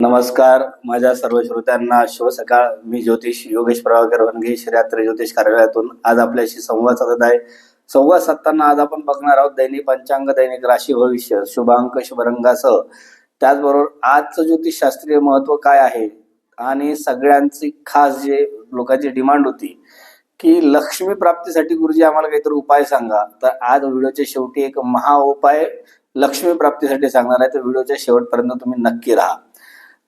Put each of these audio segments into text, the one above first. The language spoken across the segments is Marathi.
नमस्कार. माझ्या सर्व श्रोत्यांना शुभ सकाळ. मी ज्योतिष योगेश प्रभाकर वनगे, श्रीरात्री ज्योतिष कार्यालयातून आज आपल्याशी संवाद साधत आहे. संवाद साधताना आज आपण बघणार आहोत दैनिक पंचांग, दैनिक राशी भविष्य, शुभांक शुभरंगासह. त्याचबरोबर आजचं ज्योतिषशास्त्रीय महत्व काय आहे आणि सगळ्यांची खास जे लोकांची डिमांड होती की लक्ष्मी प्राप्तीसाठी गुरुजी आम्हाला काहीतरी उपाय सांगा, तर आज व्हिडिओच्या शेवटी एक महा उपाय लक्ष्मी प्राप्तीसाठी सांगणार आहे. तर व्हिडिओच्या शेवटपर्यंत तुम्ही नक्की राहा.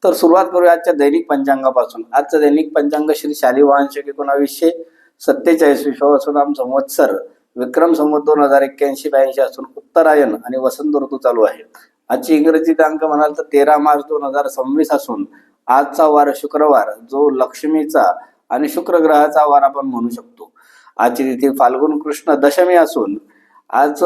तर सुरुवात करूया आजच्या दैनिक पंचांगापासून. आजचं दैनिक पंचांग श्री शालिवाहन शके 1947 विश्वावसुनाम संवत्सर विक्रम संवत 2081-82 असून उत्तरायण आणि वसंत ऋतू चालू आहे. आजची इंग्रजी दिनांक म्हणाल तर 13 मार्च 2026 असून आजचा वार शुक्रवार, जो लक्ष्मीचा आणि शुक्र ग्रहाचा वार आपण म्हणू शकतो. आजची तिथी फाल्गुन कृष्ण दशमी असून आज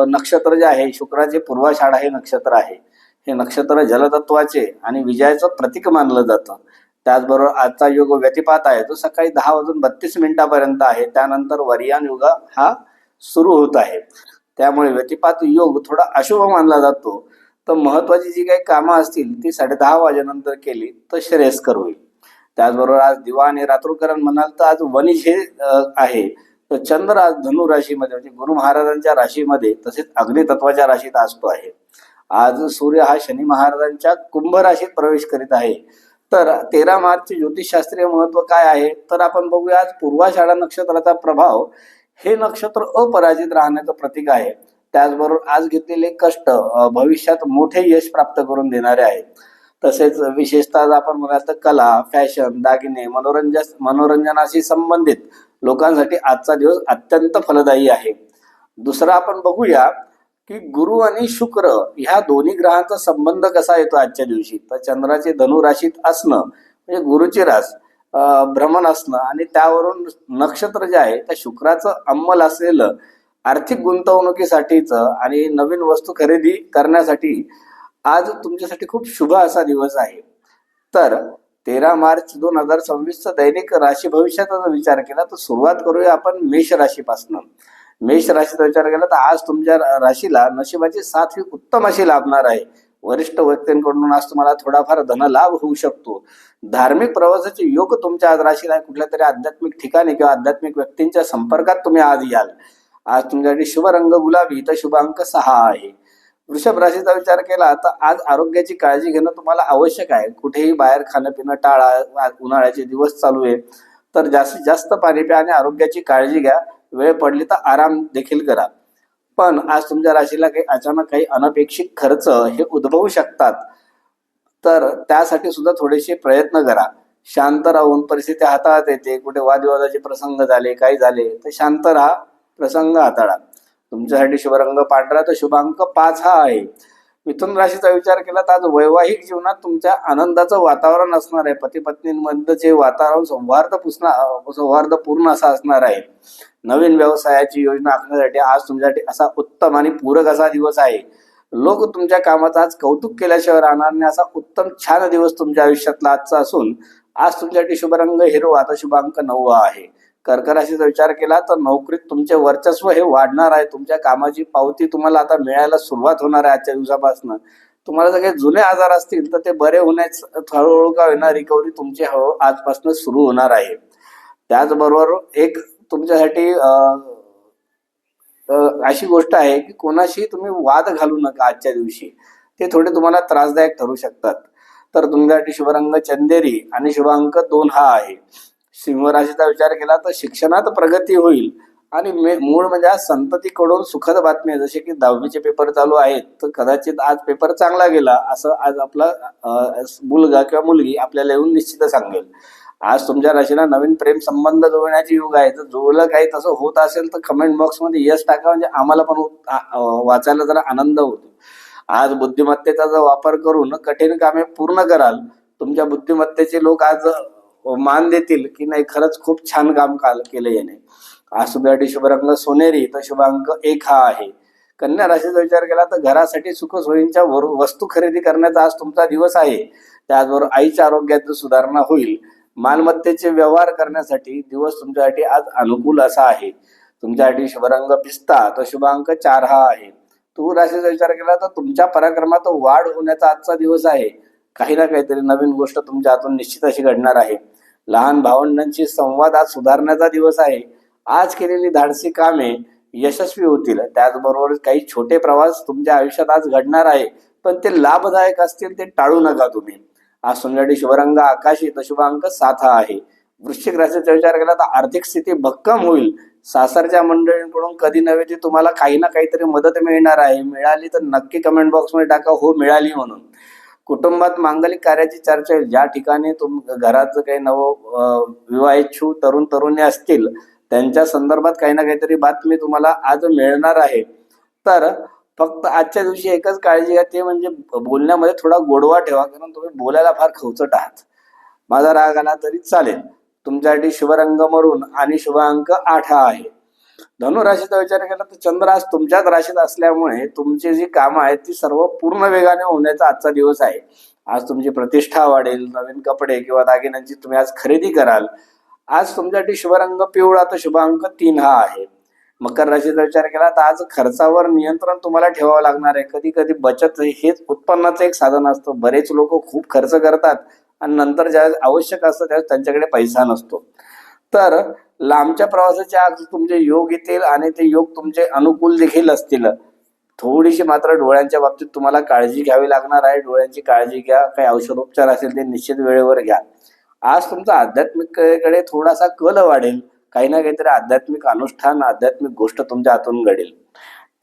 नक्षत्र जे आहे शुक्राचे पूर्वाषाढा हे नक्षत्र आहे. हे नक्षत्र जलतत्वाचे आणि विजयाचं प्रतीक मानलं जातं. त्याचबरोबर आजचा योग व्यतिपात आहे, तो सकाळी 10:32 आहे. त्यानंतर वरियान युग हा सुरू होत आहे. त्यामुळे व्यतिपात योग थोडा अशुभ मानला जातो. तर महत्वाची जी काही कामं असतील ती 10:30 वाजेनंतर केली तर श्रेयस्कर होईल. त्याचबरोबर आज दिवा आणि रात्रोकरण म्हणाल तर आज वनिज हे आहे. तर चंद्र आज धनु राशीमध्ये म्हणजे गुरु महाराजांच्या राशीमध्ये तसेच अग्नितत्वाच्या राशीत असतो आहे. आज सूर्य हा शनी महाराजांच्या कुंभ राशीत प्रवेश करीत आहे. तर 13 मार्चचे ज्योतिषशास्त्रीय महत्व काय आहे तर आपण बघूया. आज पूर्वाषाढा नक्षत्राचा प्रभाव हे नक्षत्र अपराजित राहण्याचं प्रतीक आहे. त्याचबरोबर आज घेतलेले कष्ट भविष्यात मोठे यश प्राप्त करून देणारे आहेत. तसेच विशेषतः आपण म्हणाल तर कला, फॅशन, दागिने, मनोरंजनाशी संबंधित लोकांसाठी आजचा दिवस अत्यंत फलदायी आहे. दुसरा आपण बघूया की गुरु आणि शुक्र ह्या दोन्ही ग्रहांचा संबंध कसा येतो आजच्या दिवशी. तर चंद्राचे धनु राशीत असणं म्हणजे गुरुची रास भ्रमण असणं आणि त्यावरून नक्षत्र जे आहे त्या शुक्राचं अंमल असलेलं आर्थिक गुंतवणुकीसाठीचं आणि नवीन वस्तू खरेदी करण्यासाठी आज तुमच्यासाठी खूप शुभ असा दिवस आहे. तर 13 मार्च 2026 दैनिक राशी भविष्याचा जर विचार केला तर सुरुवात करूया आपण मेष राशीपासून. मेष राशीचा विचार केला तर आज तुमच्या राशीला नशिबाची साथ ही उत्तम अशी लाभणार आहे. वरिष्ठ व्यक्तींकडून आज तुम्हाला थोडाफार धनलाभ होऊ शकतो. धार्मिक प्रवासाचे योग तुमच्या आज राशीला आहे. कुठल्या तरी आध्यात्मिक ठिकाणी किंवा आध्यात्मिक व्यक्तींच्या संपर्कात तुम्ही आज याल. आज तुमच्यासाठी शुभ रंग गुलाबी तर शुभ अंक 6 आहे. वृषभ राशीचा विचार केला तर आज आरोग्याची काळजी घेणं तुम्हाला आवश्यक आहे. कुठेही बाहेर खाणं पिणं टाळा. उन्हाळ्याचे दिवस चालू आहे तर जास्तीत जास्त पाणी प्या आणि आरोग्याची काळजी घ्या. वेळ पडली तर आराम देखील करा. पण आज तुमच्या राशीला अचानक काही अनपेक्षित खर्च हे उद्भवू शकतात. तर त्यासाठी सुद्धा थोडेसे प्रयत्न करा. शांत राहून परिस्थिती हाताळता येते. कुठे वादविवादाचे प्रसंग झाले, काही झाले तर शांत राहा, प्रसंग हाताळा. तुमच्यासाठी शुभ रंग पांढरा तर शुभ अंक 5 हा आहे. मिथुन राशीचा विचार केला तर आज वैवाहिक जीवनात तुमच्या आनंदाचं वातावरण असणार आहे. पती पत्नींमध्येचे वातावरण सौहार्दपूर्ण असं असणार आहे. नवीन व्यवसायाची योजना आखण्यासाठी आज तुमच्यासाठी असा उत्तम आणि पूरक असा दिवस आहे. लोक तुमच्या कामाचं आज कौतुक केल्याशिवाय राहणार नाही. असा उत्तम छान दिवस तुमच्या आयुष्यातला आजचा असून आज तुमच्यासाठी शुभ रंग हिरवा तर शुभ अंक 9 आहे. कर्क राशीचा विचार केला तर नोकरीत तुमचे वर्चस्व हे वाढणार आहे. तुमच्या कामाची पावती तुम्हाला आता मिळायला सुरुवात होणार आहे आजच्या दिवसापासून. तुम्हाला जर काही जुने आजार असतील तर ते बरे होण्यास हळूहळू का होईना रिकव्हरी तुमची आजपासून सुरू होणार आहे. त्याचबरोबर एक तुमच्यासाठी अशी गोष्ट आहे की कोणाशी तुम्ही वाद घालू नका आजच्या दिवशी. ते थोडे तुम्हाला त्रासदायक ठरू शकतात. तर तुमच्यासाठी शुभ रंग चंदेरी आणि शुभ अंक 2 हा आहे. सिंह राशीचा विचार केला तर शिक्षणात प्रगती होईल आणि मूळ म्हणजे आज संततीकडून सुखद बातमी जसे की 10वीचे पेपर चालू आहेत तर कदाचित आज पेपर चांगला गेला असं आज आपला मुलगा किंवा मुलगी आपल्याला येऊन निश्चित सांगेल. आज तुमच्या राशीला नवीन प्रेम संबंध जोडण्याची योग आहे. तर जोडलं काही तसं होत असेल तर कमेंट बॉक्समध्ये यस टाका, म्हणजे आम्हाला पण वाचायला जरा आनंद होतो. आज बुद्धिमत्तेचा जर वापर करून कठीण कामे पूर्ण कराल. तुमच्या बुद्धिमत्तेचे लोक आज मान देतील की नाही खरंच खूप छान काम केलं याने. आज तुमच्यासाठी शुभ रंग सोनेरी तर शुभ अंक 1 हा आहे. कन्या राशीचा विचार केला तर घरासाठी सुखसोयींच्या वस्तू खरेदी करण्याचा आज तुमचा दिवस आहे. त्याचबरोबर आईच्या आरोग्यात सुधारणा होईल. मालमत्तेचे व्यवहार करण्यासाठी दिवस तुमच्यासाठी आज अनुकूल असा आहे. तुमच्यासाठी शुभ रंग पिस्ता तर शुभ अंक 4 हा आहे. तूळ राशीचा विचार केला तर तुमच्या पराक्रमात वाढ होण्याचा आजचा दिवस आहे. काही ना काहीतरी नवीन गोष्ट तुमच्या हातून निश्चित अशी घडणार आहे. लहान भावंडांशी संवाद आज सुधारण्याचा दिवस आहे. आज केलेली धाडसी कामे यशस्वी होतील. त्याचबरोबर काही छोटे प्रवास तुमच्या आयुष्यात आज घडणार आहे, पण ते लाभदायक असतील ते टाळू नका तुम्ही. आज तुमच्यासाठी शुभ रंग आकाशी तर शुभ अंक 7 हा आहे. वृश्चिक राशीचा विचार केला तर आर्थिक स्थिती भक्कम होईल. सासरच्या मंडळींकडून कधी नव्हे ती तुम्हाला काही ना काहीतरी मदत मिळणार आहे. मिळाली तर नक्की कमेंट बॉक्समध्ये टाका हो मिळाली म्हणून. कुटुंबात मांगलिक कार्याची चर्चा होईल. ज्या ठिकाणी घरात काही विवाहित तरुण तरुणी असतील त्यांच्या संदर्भात काही ना काहीतरी बातमी तुम्हाला आज मिळणार आहे. तर फक्त आजच्या दिवशी एकच काळजी घ्या, ते म्हणजे बोलण्यामध्ये थोडा गोडवा ठेवा, कारण तुम्ही बोलायला फार खवचट आहात. माझा राग आला तरी चालेल. तुमच्यासाठी शुभ रंग मरून आणि शुभ अंक 8 हा आहे. धनु राशीचा विचार केला तर चंद्र आज तुमच्याच राशीत असल्यामुळे तुमची जी कामं आहेत ती सर्व पूर्ण वेगाने होण्याचा आजचा दिवस आहे. आज तुमची प्रतिष्ठा वाढेल. नवीन कपडे किंवा दागिन्यांची तुम्ही आज खरेदी कराल. आज तुमच्यासाठी शुभ रंग पिवळा तर शुभ अंक 3 हा आहे. मकर राशीचा विचार केला तर आज खर्चावर नियंत्रण तुम्हाला ठेवावं लागणार आहे. कधी कधी बचत हेच उत्पन्नाचं एक साधन असतं. बरेच लोक खूप खर्च करतात आणि नंतर ज्यावेळेस आवश्यक असतं त्यावेळेस त्यांच्याकडे पैसा नसतो. तर लांबच्या प्रवासाचे आज तुमचे योग येतील आणि ते योग तुमचे अनुकूल देखील असतील. थोडीशी मात्र डोळ्यांच्या बाबतीत तुम्हाला काळजी घ्यावी लागणार आहे. डोळ्यांची काळजी घ्या. काही औषधोपचार असेल ते निश्चित वेळेवर घ्या. आज तुमचा आध्यात्मिकतेकडे थोडासा कल वाढेल. काही ना काहीतरी आध्यात्मिक अनुष्ठान, आध्यात्मिक गोष्ट तुमच्या हातून घडेल.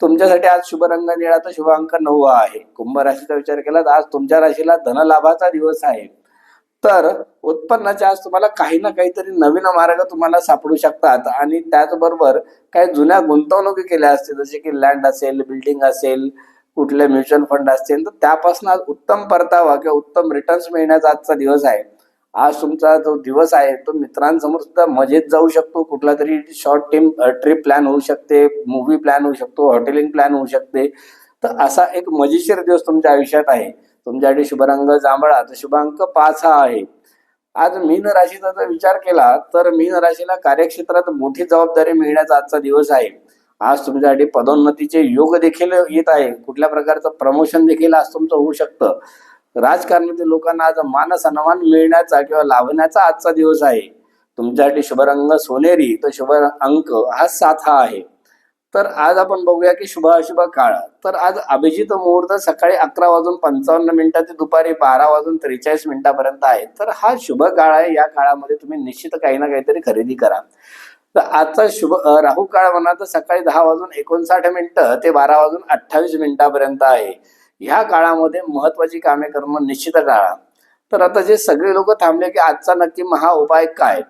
तुमच्यासाठी आज शुभ रंग निळा तर शुभ अंक 9 आहे. कुंभ राशीचा विचार केला तर आज तुमच्या राशीला धनलाभाचा दिवस आहे. तर उत्पन्नाचे आज तुम्हाला काही ना काहीतरी नवीन मार्ग तुम्हाला सापडू शकतात आणि त्याचबरोबर काही जुन्या गुंतवणुकी केल्या असतील, जसे की लँड असेल, बिल्डिंग असेल, कुठले म्युच्युअल फंड असतील, तर त्यापासून आज उत्तम परतावा किंवा उत्तम रिटर्न्स मिळण्याचा आजचा दिवस आहे. आज तुमचा जो दिवस आहे तो मित्रांसमोर सुद्धा मजेत जाऊ शकतो. कुठला तरी शॉर्ट ट्रिप प्लॅन होऊ शकते, मूव्ही प्लॅन होऊ शकतो, हॉटेलिंग प्लॅन होऊ शकते. तर असा एक मजेशीर दिवस तुमच्या आयुष्यात आहे. तुमच्यासाठी शुभ रंग जांभळा तर शुभ अंक 5 हा आहे. आज मीन राशीचा जर विचार केला तर मीन राशीला कार्यक्षेत्रात मोठी जबाबदारी मिळण्याचा आजचा दिवस आहे. आज तुमच्यासाठी पदोन्नतीचे योग देखील येत आहे. कुठल्या प्रकारचं प्रमोशन देखील आज तुमचं होऊ शकतं. राजकारणातील लोकांना आज मान सन्मान मिळण्याचा किंवा लाभण्याचा आजचा दिवस आहे. तुमच्यासाठी शुभ रंग सोनेरी तर शुभ अंक हा 7 हा आहे. तर आज आपण बघूया की शुभ अशुभ काळ. तर आज अभिजित मुहूर्त सकाळी 11:55 ते दुपारी 12:43 आहे. तर हा शुभ काळ आहे. या काळामध्ये तुम्ही निश्चित काही ना काहीतरी खरेदी करा. तर आजचा शुभ राहू काळ म्हणा तर सकाळी 10:59 ते 12:28 आहे. ह्या काळामध्ये महत्वाची कामे करणं निश्चित टाळा. तर आता जे सगळे लोक थांबले की आजचा नक्की महा उपाय काय,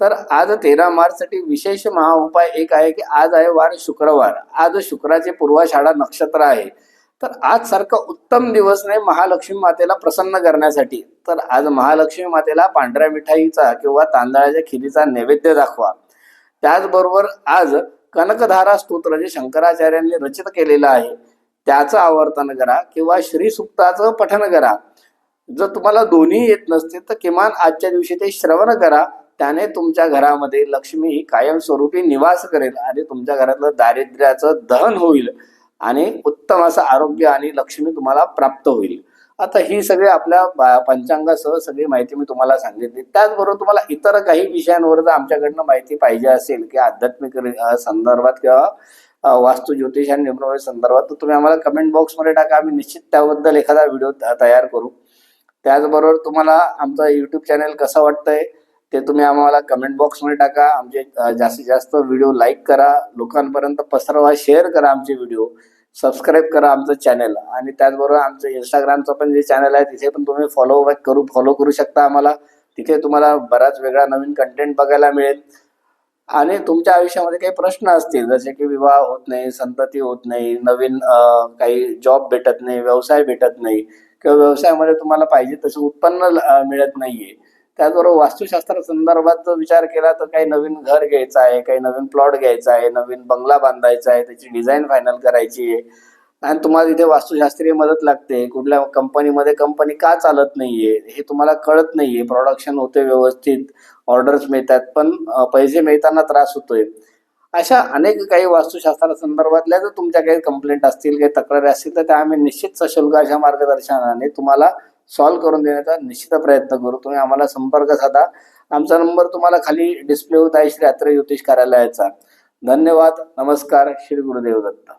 तर आज 13 मार्चसाठी विशेष महा उपाय एक आहे की आज आहे वार शुक्रवार. आज शुक्राचे पूर्वाषाढा नक्षत्र आहे. तर आज सारखा उत्तम दिवस नाही महालक्ष्मी मातेला प्रसन्न करण्यासाठी. तर आज महालक्ष्मी मातेला पांढऱ्या मिठाईचा किंवा तांदळाच्या खिरीचा नैवेद्य दाखवा. त्याचबरोबर आज कनकधारा स्तोत्र जे शंकराचार्यांनी रचित केलेलं आहे त्याचं आवर्तन करा किंवा श्री सुक्ताचं पठन करा. जर तुम्हाला दोन्ही येत नसतील तर किमान आजच्या दिवशी ते श्रवण करा. त्याने तुमच्या घरामध्ये लक्ष्मी ही कायमस्वरूपी निवास करेल आणि तुमच्या घरातलं दारिद्र्याचं दहन होईल आणि उत्तम असं आरोग्य आणि लक्ष्मी तुम्हाला प्राप्त होईल. आता ही सगळी आपल्या पंचांगासह सगळी माहिती मी तुम्हाला सांगितली. त्याचबरोबर तुम्हाला इतर काही विषयांवर जर आमच्याकडनं माहिती पाहिजे असेल की आध्यात्मिक संदर्भात किंवा वास्तू ज्योतिष आणि न्यूमरोलॉजी संदर्भात, तर तुम्ही आम्हाला कमेंट बॉक्समध्ये टाका. आम्ही निश्चित त्याबद्दल एखादा व्हिडिओ तयार करू. त्याचबरोबर तुम्हाला आमचं यूट्यूब चॅनल कसं वाटतंय ते तुम्ही आम्हाला कमेंट बॉक्समध्ये टाका. आमचे जास्तीत जास्त व्हिडिओ लाईक करा, लोकांपर्यंत पसरवा, शेअर करा आमचे व्हिडिओ, सबस्क्राईब करा आमचं चॅनल. आणि त्याचबरोबर आमचं इंस्टाग्रामचं पण जे चॅनल आहे तिथे पण तुम्ही फॉलो करू शकता आम्हाला. तिथे तुम्हाला बराच वेगळा नवीन कंटेंट बघायला मिळेल. आणि तुमच्या आयुष्यामध्ये काही प्रश्न असतील जसे की विवाह होत नाही, संतती होत नाही, नवीन काही जॉब भेटत नाही, व्यवसाय भेटत नाही किंवा व्यवसायामध्ये तुम्हाला पाहिजे तसं उत्पन्न मिळत नाहीये, त्याचबरोबर वास्तुशास्त्र संदर्भात जर विचार केला तर काही नवीन घर घ्यायचं आहे, काही नवीन प्लॉट घ्यायचा आहे, नवीन बंगला बांधायचा आहे, त्याची डिझाईन फायनल करायची आहे आणि तुम्हाला तिथे वास्तुशास्त्रीय मदत लागते. कुठल्या कंपनीमध्ये कंपनी का चालत नाहीये हे तुम्हाला कळत नाहीये, प्रोडक्शन होते व्यवस्थित, ऑर्डर्स मिळतात पण पैसे मिळताना त्रास होतोय, अशा अनेक काही वास्तुशास्त्रा संदर्भातल्या जर तुमच्या काही कंप्लेंट असतील, काही तक्रारी असतील तर त्या आम्ही निश्चित सशुल्क अशा मार्गदर्शनाने तुम्हाला सॉल्व्ह करून देण्याचा निश्चित प्रयत्न करू. तुम्ही आम्हाला संपर्क साधा. आमचा नंबर तुम्हाला खाली डिस्प्ले होत आहे श्री अत्रे ज्योतिष कार्यालयाचा. धन्यवाद. नमस्कार. श्री गुरुदेव दत्त.